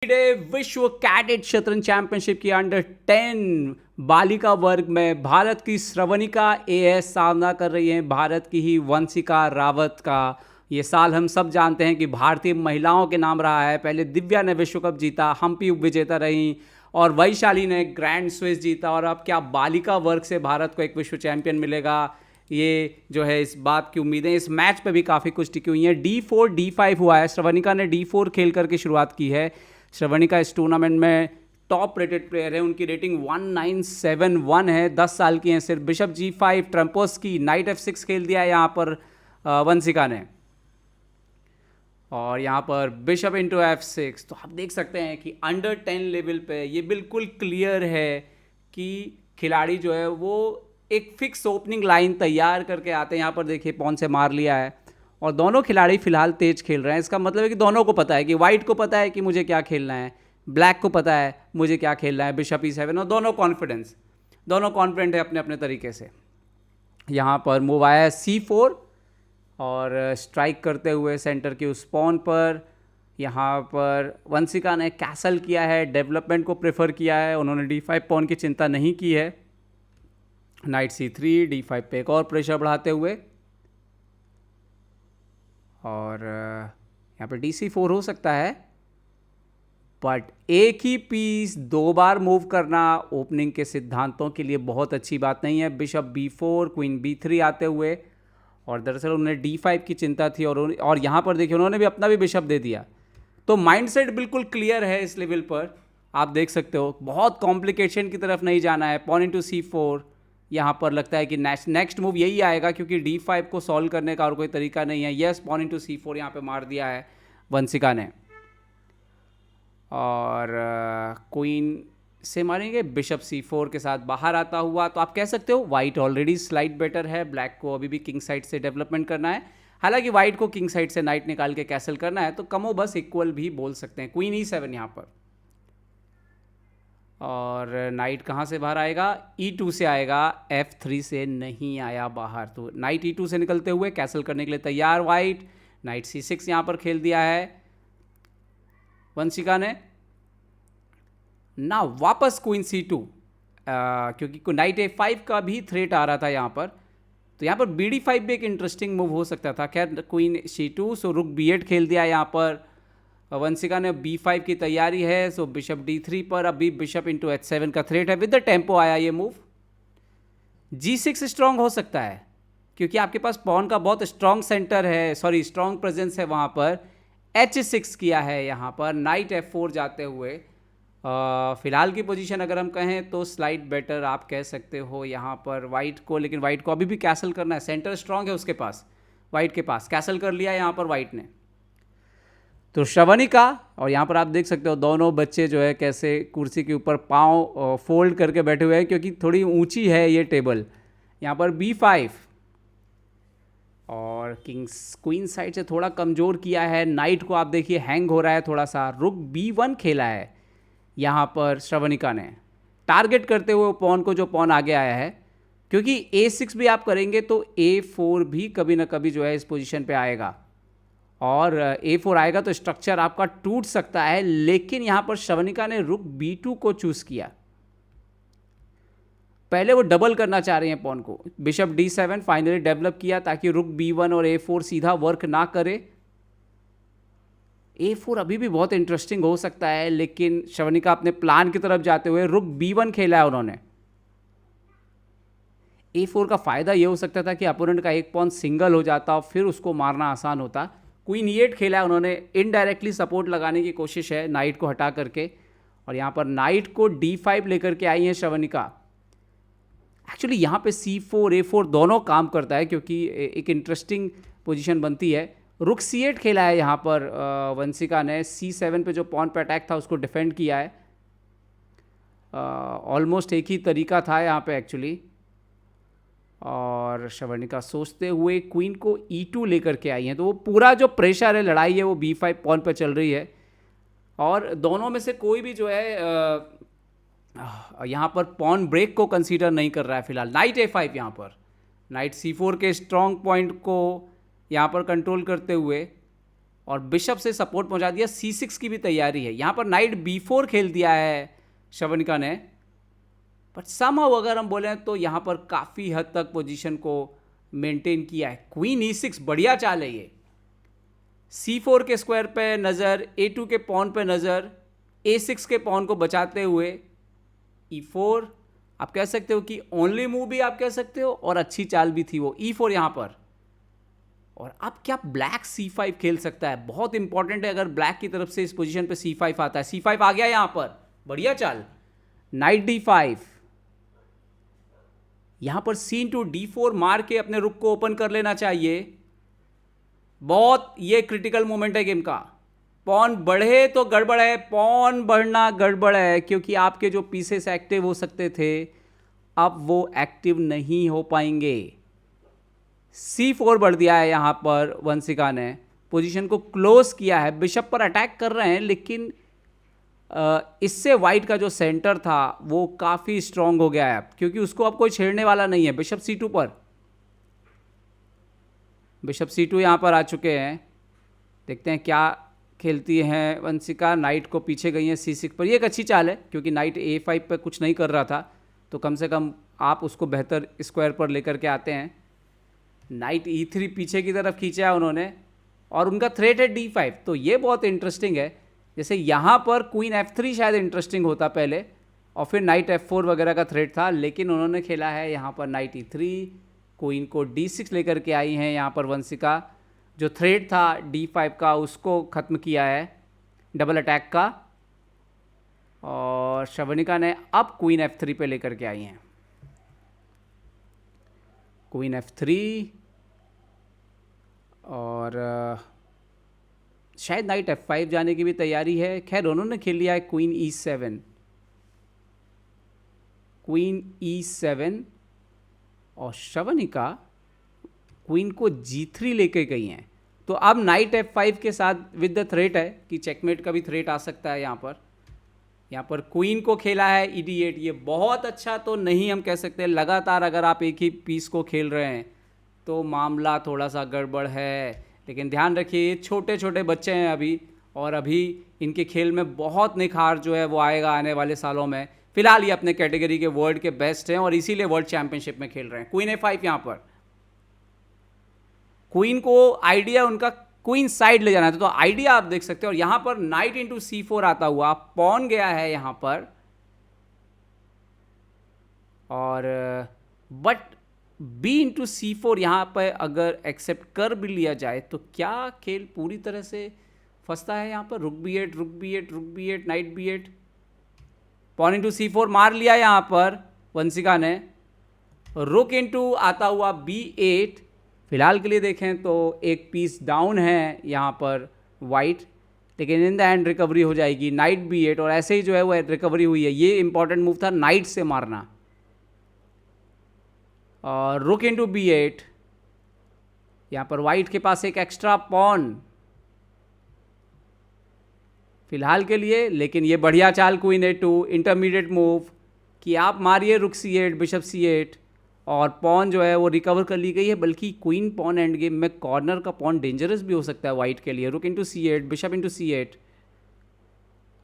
Day विश्व cadet शतरंज championship की अंडर 10 बालिका वर्ग में भारत की श्रवणिका एएस सामना कर रही हैं भारत की ही वंशिका रावत का। ये साल हम सब जानते हैं कि भारतीय महिलाओं के नाम रहा है। पहले दिव्या ने विश्व कप जीता, हम्पी उप विजेता रहीं, और वैशाली ने ग्रैंड स्विस जीता, और अब क्या बालिका वर्ग से भारत को एक विश्व चैंपियन मिलेगा, ये जो है इस बात की उम्मीदें इस मैच पे भी काफ़ी कुछ टिकी हुई हैं। D4 D5 हुआ है। श्रवणिका ने D4 खेल करके शुरुआत की है। श्रवणिका इस टूर्नामेंट में टॉप रेटेड प्लेयर है, उनकी रेटिंग 1971 है, 10 साल की हैं सिर्फ। बिशप G5, ट्रम्पोस्की, नाइट F6 खेल दिया है यहाँ पर वंशिका ने, और यहाँ पर बिशप इंटू F6। तो आप देख सकते हैं कि अंडर 10 लेवल पे ये बिल्कुल क्लियर है कि खिलाड़ी जो है वो एक फिक्स ओपनिंग लाइन तैयार करके आते हैं। यहाँ पर देखिए पॉन से मार लिया है, और दोनों खिलाड़ी फिलहाल तेज खेल रहे हैं। इसका मतलब है कि दोनों को पता है कि वाइट को पता है कि मुझे क्या खेलना है, ब्लैक को पता है मुझे क्या खेलना है, बिशप E7, और दोनों कॉन्फिडेंट है अपने अपने तरीके से। यहाँ पर मूव आया है C4 और स्ट्राइक करते हुए सेंटर की उस पॉन पर। यहाँ पर वंशिका ने कैसल किया है, डेवलपमेंट को प्रेफर किया है, उन्होंने D5 पॉन की चिंता नहीं की है। नाइट C3, D5 पे एक और प्रेशर बढ़ाते हुए, और यहाँ पर DC4 हो सकता है, बट एक ही पीस 2 बार मूव करना ओपनिंग के सिद्धांतों के लिए बहुत अच्छी बात नहीं है। बिशप B4, क्वीन B3 आते हुए, और दरअसल उन्हें D5 की चिंता थी, और यहाँ पर देखिए उन्होंने भी अपना भी बिशप दे दिया। तो माइंडसेट बिल्कुल क्लियर है इस लेवल पर, आप देख सकते हो। बहुत कॉम्प्लिकेशन की तरफ नहीं जाना है। पॉन इंटू C4, यहाँ पर लगता है कि नेक्स्ट मूव यही आएगा, क्योंकि D5 को सॉल्व करने का और कोई तरीका नहीं है। यस, पॉन इंटू C4 यहाँ पे मार दिया है वंशिका ने, और क्वीन से मारेंगे बिशप C4 के साथ बाहर आता हुआ। तो आप कह सकते हो वाइट ऑलरेडी स्लाइड बेटर है, ब्लैक को अभी भी किंग साइड से डेवलपमेंट करना है। हालांकि वाइट को किंग साइड से नाइट निकाल के कैसल करना है, तो कमो बस इक्वल भी बोल सकते हैं। क्वीन E7 यहाँ पर, और नाइट कहाँ से बाहर आएगा, E2 से आएगा, F3 से नहीं आया बाहर। तो नाइट E2 से निकलते हुए कैसल करने के लिए तैयार वाइट। नाइट C6 यहाँ पर खेल दिया है वंशिका ने। ना वापस क्वीन C2, क्योंकि नाइट A5 का भी थ्रेट आ रहा था यहाँ पर। तो यहाँ पर BD5 भी एक इंटरेस्टिंग मूव हो सकता था। खैर क्वीन C2, सो रुक B8 खेल दिया यहाँ पर वंशिका ने। B5 की तैयारी है, सो बिशप D3 पर अभी बिशप इंटू H7 का थ्रेट है। विद द टेम्पो आया ये मूव। G6 स्ट्रांग हो सकता है, क्योंकि आपके पास पॉन का बहुत स्ट्रांग सेंटर है, सॉरी स्ट्रांग प्रेजेंस है वहाँ पर। H6 किया है यहाँ पर, नाइट F4 जाते हुए। फिलहाल की पोजीशन अगर हम कहें तो स्लाइड बेटर आप कह सकते हो यहाँ पर वाइट को, लेकिन वाइट को अभी भी कैसल करना है। सेंटर स्ट्रांग है उसके पास, वाइट के पास। कैसल कर लिया यहाँ पर वाइट ने। तो श्रवणिका, और यहाँ पर आप देख सकते हो दोनों बच्चे जो है कैसे कुर्सी के ऊपर पाँव फोल्ड करके बैठे हुए हैं, क्योंकि थोड़ी ऊंची है ये टेबल। यहाँ पर B5, और किंग्स क्वीन साइड से थोड़ा कमज़ोर किया है। नाइट को आप देखिए हैंग हो रहा है थोड़ा सा। रुक B1 खेला है यहाँ पर श्रवणिका ने, टारगेट करते हुए पॉन को, जो पॉन आगे आया है। क्योंकि A6 भी आप करेंगे तो A4 भी कभी ना कभी जो है इस पोजीशन पे आएगा, और A4 आएगा तो स्ट्रक्चर आपका टूट सकता है। लेकिन यहाँ पर श्रवणिका ने रुक B2 को चूज किया। पहले वो डबल करना चाह रहे हैं पॉन को। बिशप D7 फाइनली डेवलप किया, ताकि रुक B1 और A4 सीधा वर्क ना करे। A4 अभी भी बहुत इंटरेस्टिंग हो सकता है, लेकिन श्रवणिका अपने प्लान की तरफ जाते हुए रुक B1 खेला है उन्होंने। A4 का फायदा ये हो सकता था कि अपोनेंट का एक पॉन सिंगल हो जाता और फिर उसको मारना आसान होता। क्वीन E8 खेला है उन्होंने, इनडायरेक्टली सपोर्ट लगाने की कोशिश है नाइट को हटा करके, और यहाँ पर नाइट को D5 लेकर के आई है श्रवणिका। एक्चुअली यहाँ पे C4 A4 दोनों काम करता है, क्योंकि एक इंटरेस्टिंग पोजीशन बनती है। रुक C8 खेला है यहाँ पर वंशिका ने। C7 पे जो पॉन पे अटैक था उसको डिफेंड किया है। ऑलमोस्ट एक ही तरीका था यहाँ पे एक्चुअली, और श्रवणिका सोचते हुए क्वीन को E2 लेकर के आई हैं। तो वो पूरा जो प्रेशर है, लड़ाई है, वो B5 पॉन पर चल रही है, और दोनों में से कोई भी जो है यहाँ पर पॉन ब्रेक को कंसीडर नहीं कर रहा है फिलहाल। नाइट A5 यहाँ पर, नाइट C4 के स्ट्रॉन्ग पॉइंट को यहाँ पर कंट्रोल करते हुए और बिशप से सपोर्ट पहुंचा दिया, C6 की भी तैयारी है। यहाँ पर नाइट B4 खेल दिया है शवनिका ने, बट समहाउ अगर हम बोलें तो यहाँ पर काफ़ी हद तक पोजीशन को मेंटेन किया है। क्वीन E6 बढ़िया चाल है ये। C4 के स्क्वायर पे नज़र, A2 के पॉन पे नज़र, A6 के पॉन को बचाते हुए E4 आप कह सकते हो कि ओनली मूव भी आप कह सकते हो, और अच्छी चाल भी थी वो E4 यहाँ पर। और अब क्या ब्लैक C5 खेल सकता है, बहुत इंपॉर्टेंट है अगर ब्लैक की तरफ से इस पोजीशन पे C5 आता है। C5 आ गया यहाँ पर, बढ़िया चाल। नाइट D5, यहाँ पर C/D4 मार के अपने रुक को ओपन कर लेना चाहिए। बहुत ये क्रिटिकल मोमेंट है गेम का। पॉन बढ़े तो गड़बड़ है, पॉन बढ़ना गड़बड़ है, क्योंकि आपके जो पीसेस एक्टिव हो सकते थे अब वो एक्टिव नहीं हो पाएंगे। C4 बढ़ दिया है यहाँ पर वंशिका ने, पोजीशन को क्लोज किया है। बिशप पर अटैक कर रहे हैं, लेकिन इससे वाइट का जो सेंटर था वो काफ़ी स्ट्रांग हो गया है, क्योंकि उसको अब कोई छेड़ने वाला नहीं है। बिशप C2 पर, बिशप C2 यहाँ पर आ चुके हैं। देखते हैं क्या खेलती हैं वंशिका। नाइट को पीछे गई हैं C6 पर, ये एक अच्छी चाल है, क्योंकि नाइट A5 पर कुछ नहीं कर रहा था, तो कम से कम आप उसको बेहतर स्क्वायर पर लेकर के आते हैं। नाइट E3 पीछे की तरफ खींचा है उन्होंने, और उनका थ्रेट है D5, तो ये बहुत इंटरेस्टिंग है। जैसे यहाँ पर क्वीन F3 शायद इंटरेस्टिंग होता पहले, और फिर नाइट F4 वगैरह का थ्रेट था, लेकिन उन्होंने खेला है यहाँ पर नाइट E3, क्वीन को D6 लेकर के आई हैं यहाँ पर वंशिका। जो थ्रेट था D5 का उसको ख़त्म किया है डबल अटैक का, और शवनिका ने अब क्वीन F3 पे लेकर के आई हैं। क्वीन F3, और शायद नाइट F5 जाने की भी तैयारी है। खैर उन्होंने खेल लिया है क्वीन E7, क्वीन E7, और शवनिका क्वीन को G3 लेके गई हैं। तो अब नाइट F5 के साथ विद द थ्रेट है कि चेकमेट का भी थ्रेट आ सकता है। यहाँ पर क्वीन को खेला है E8, ये बहुत अच्छा तो नहीं हम कह सकते। लगातार अगर आप एक ही पीस को खेल रहे हैं तो मामला थोड़ा सा गड़बड़ है, लेकिन ध्यान रखिए ये छोटे छोटे बच्चे हैं अभी, और अभी इनके खेल में बहुत निखार जो है वो आएगा आने वाले सालों में। फिलहाल ये अपने कैटेगरी के वर्ल्ड के बेस्ट हैं, और इसीलिए वर्ल्ड चैंपियनशिप में खेल रहे हैं। क्वीन A5 यहाँ पर, क्वीन को आइडिया उनका क्वीन साइड ले जाना था, तो आइडिया आप देख सकते हो। और यहाँ पर नाइट इंटू C4 आता हुआ पॉन गया है यहाँ पर, और बट B/C4 यहाँ पर अगर एक्सेप्ट कर भी लिया जाए तो क्या खेल पूरी तरह से फंसता है यहाँ पर। रुक B8, रुक B8, रुक B8, night B8, pawn into C4 मार लिया यहाँ पर वंशिका ने। रुक इंटू आता हुआ B8, फिलहाल के लिए देखें तो एक पीस डाउन है यहाँ पर वाइट, लेकिन इन द एंड रिकवरी हो जाएगी। नाइट B8, और ऐसे ही जो है वो रिकवरी हुई है। ये इंपॉर्टेंट मूव था नाइट से मारना। और रुक इंटू B8, यहाँ पर वाइट के पास एक एक्स्ट्रा पॉन फिलहाल के लिए, लेकिन ये बढ़िया चाल क्वीन A2, इंटरमीडिएट मूव कि आप मारिए रुक C8, बिशप C8, और पॉन जो है वो रिकवर कर ली गई है। बल्कि क्वीन पॉन एंड गेम में कॉर्नर का पॉन डेंजरस भी हो सकता है वाइट के लिए। रुक into C8, bishop into C8,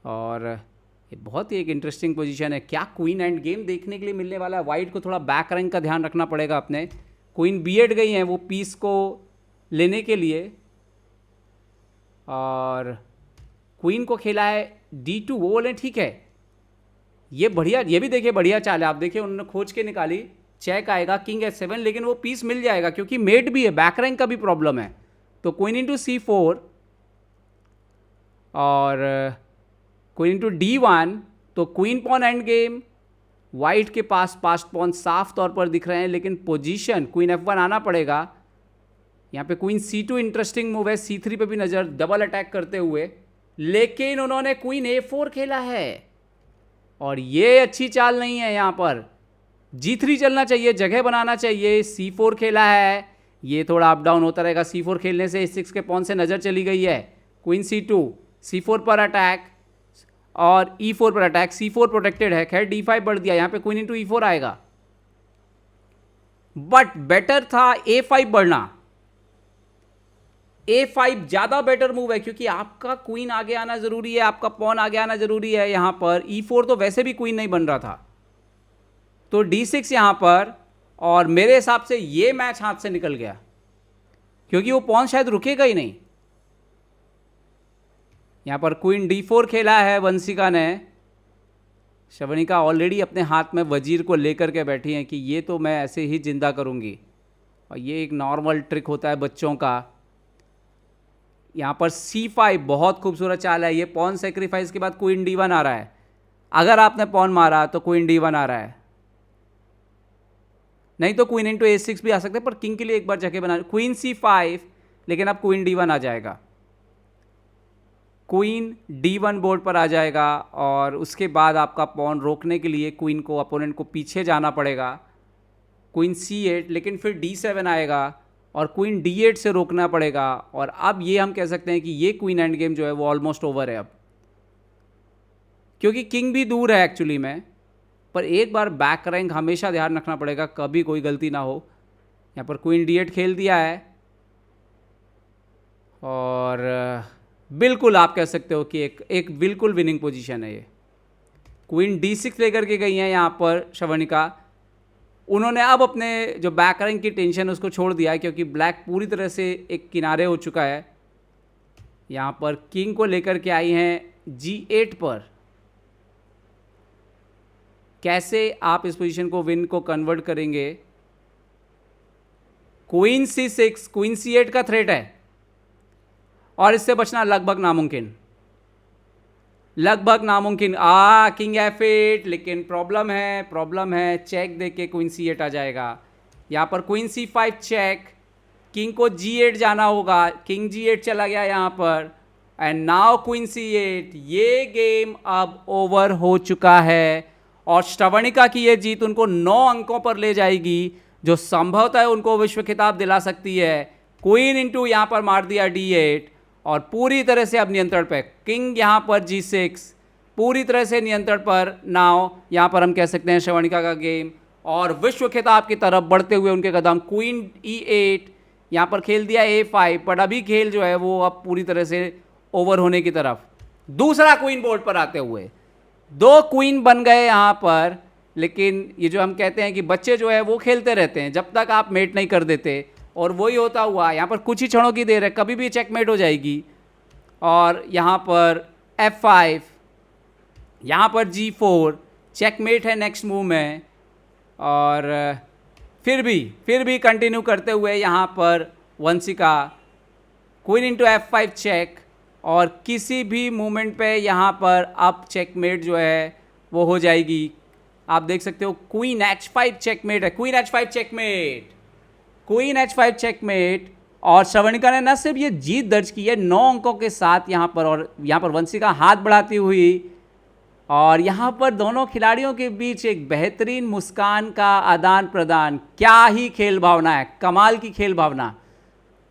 और ये बहुत ही एक इंटरेस्टिंग पोजीशन है। क्या क्वीन एंड गेम देखने के लिए मिलने वाला है। वाइट को थोड़ा बैक रैंक का ध्यान रखना पड़ेगा अपने। क्वीन B8 गई हैं वो पीस को लेने के लिए, और क्वीन को खेला है D2, वो बोले ठीक है। ये बढ़िया, ये भी देखिए बढ़िया चाल है। आप देखिए उन्होंने खोज के निकाली, चेक आएगा किंग H7, लेकिन वो पीस मिल जाएगा क्योंकि मेट भी है, बैक रैंक का भी प्रॉब्लम है। तो क्वीन इंटू C4 और क्वीन इंटू D1, तो queen pawn endgame. White के पास पास्ट पॉन साफ तौर पर दिख रहे हैं, लेकिन पोजीशन क्वीन F1 आना पड़ेगा। यहाँ पे क्वीन C2 इंटरेस्टिंग मूव है, C3 पे भी नज़र डबल अटैक करते हुए, लेकिन उन्होंने क्वीन A4 खेला है, और ये अच्छी चाल नहीं है। यहाँ पर G3 चलना चाहिए, जगह बनाना चाहिए। C4 खेला है, ये थोड़ा अप डाउन होता रहेगा। C4 खेलने से A6 के पॉन से नज़र चली गई है। क्वीन C2, C4 पर अटैक और E4 पर अटैक। C4 प्रोटेक्टेड है, खैर D5 बढ़ दिया। यहाँ पे क्वीन इंटू E4 आएगा, बट बेटर था A5 बढ़ना। A5 ज़्यादा बेटर मूव है क्योंकि आपका क्वीन आगे आना ज़रूरी है, आपका पॉन आगे आना ज़रूरी है। यहाँ पर E4 तो वैसे भी क्वीन नहीं बन रहा था, तो D6 यहाँ पर, और मेरे हिसाब से ये मैच हाथ से निकल गया क्योंकि वो पॉन शायद रुकेगा ही नहीं। यहाँ पर क्वीन D4 खेला है वंशिका ने। श्रवणिका ऑलरेडी अपने हाथ में वजीर को लेकर के बैठी हैं कि ये तो मैं ऐसे ही जिंदा करूँगी, और ये एक नॉर्मल ट्रिक होता है बच्चों का। यहाँ पर C5 बहुत खूबसूरत चाल है। ये पॉन सेक्रीफाइस के बाद क्वीन D1 आ रहा है। अगर आपने पॉन मारा तो क्वीन D1 आ रहा है, नहीं तो क्वीन इंटू A6 भी आ सकते हैं, पर किंग के लिए एक बार जगह बना। क्वीन C5, लेकिन अब क्वीन D1 आ जाएगा, क्वीन D1 बोर्ड पर आ जाएगा, और उसके बाद आपका पॉन रोकने के लिए क्वीन को, अपोनेंट को पीछे जाना पड़ेगा। क्वीन C8, लेकिन फिर D7 आएगा और क्वीन D8 से रोकना पड़ेगा। और अब ये हम कह सकते हैं कि ये क्वीन एंड गेम जो है वो ऑलमोस्ट ओवर है अब, क्योंकि किंग भी दूर है एक्चुअली में। पर एक बार बैक रैंक हमेशा ध्यान रखना पड़ेगा, कभी कोई गलती ना हो। यहाँ पर क्वीन D8 खेल दिया है, और बिल्कुल आप कह सकते हो कि एक बिल्कुल विनिंग पोजीशन है ये। क्वीन D6 लेकर के गई हैं यहाँ पर श्रवणिका। उन्होंने अब अपने जो बैक रैंक की टेंशन उसको छोड़ दिया है, क्योंकि ब्लैक पूरी तरह से एक किनारे हो चुका है। यहाँ पर किंग को लेकर के आई हैं G8 पर। कैसे आप इस पोजीशन को विन को कन्वर्ट करेंगे? क्वीन C6, क्वीन C8 का थ्रेट है, और इससे बचना लगभग नामुमकिन, लगभग नामुमकिन। किंग F8, लेकिन प्रॉब्लम है, चेक दे के क्वीन C8 आ जाएगा। यहाँ पर क्वीन C5 चेक, किंग को G8 जाना होगा, किंग G8 चला गया यहाँ पर, एंड नाउ क्वीन C8। ये गेम अब ओवर हो चुका है, और श्रवणिका की ये जीत उनको 9 अंकों पर ले जाएगी, जो संभवतः उनको विश्व खिताब दिला सकती है। क्वीन इंटू यहाँ पर मार दिया D8, और पूरी तरह से अब नियंत्रण पे। किंग यहाँ पर G6, पूरी तरह से नियंत्रण पर। नाउ यहाँ पर हम कह सकते हैं श्रवणिका का गेम, और विश्व खिताब की तरफ बढ़ते हुए उनके कदम। क्वीन E8 यहाँ पर खेल दिया A5, पर अभी खेल जो है वो अब पूरी तरह से ओवर होने की तरफ। दूसरा क्वीन बोर्ड पर आते हुए 2 क्वीन बन गए यहाँ पर, लेकिन ये जो हम कहते हैं कि बच्चे जो है वो खेलते रहते हैं जब तक आप मेट नहीं कर देते, और वही होता हुआ यहाँ पर कुछ ही क्षणों की देर है, कभी भी चेकमेट हो जाएगी। और यहाँ पर F5, यहाँ पर G4, चेकमेट है नेक्स्ट मूव में। और फिर भी कंटिन्यू करते हुए यहाँ पर Vanshika, queen into F5 check, और किसी भी मूवमेंट पे यहाँ पर अब चेकमेट जो है वो हो जाएगी। आप देख सकते हो क्वीन H5 चेकमेट है, queen H5 checkmate, queen H5 checkmate. और श्रवणिका ने न सिर्फ ये जीत दर्ज की है 9 अंकों के साथ यहाँ पर, और यहाँ पर वंशिका हाथ बढ़ाती हुई, और यहाँ पर दोनों खिलाड़ियों के बीच एक बेहतरीन मुस्कान का आदान प्रदान। क्या ही खेल भावना है, कमाल की खेल भावना,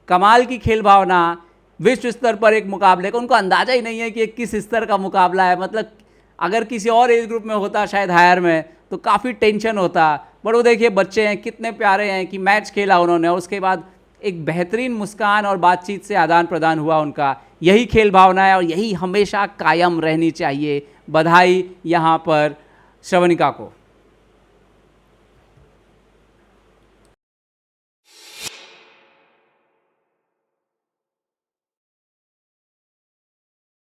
कमाल की खेल भावना। विश्व स्तर पर एक मुकाबले का उनको अंदाज़ा ही नहीं है कि किस स्तर का मुकाबला है। मतलब अगर किसी और एज ग्रुप में होता, शायद हायर में, तो काफ़ी टेंशन होता। बट वो देखिए बच्चे हैं, कितने प्यारे हैं कि मैच खेला उन्होंने, और उसके बाद एक बेहतरीन मुस्कान और बातचीत से आदान प्रदान हुआ उनका। यही खेल भावना है, और यही हमेशा कायम रहनी चाहिए। बधाई यहाँ पर श्रवणिका को।